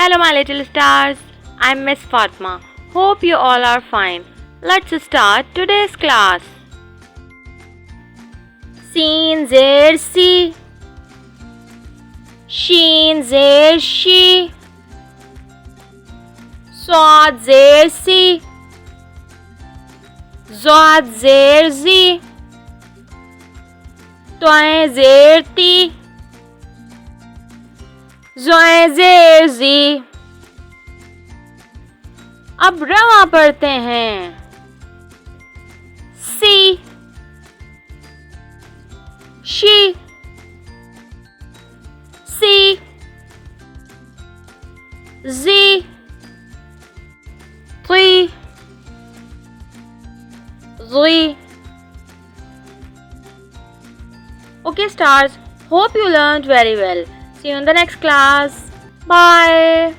Hello my little stars, I'm Miss Fatma. Hope you all are fine. Let's start today's class. Seen zair si, sheen zair she, swad zair si, zod zair zi, toy zair ti, zoए ज़ेर ज़ी। अब रवा पढ़ते हैं। C, she, C, Z, Z, Z. Okay stars, hope you learned very well. See you in the next class. Bye.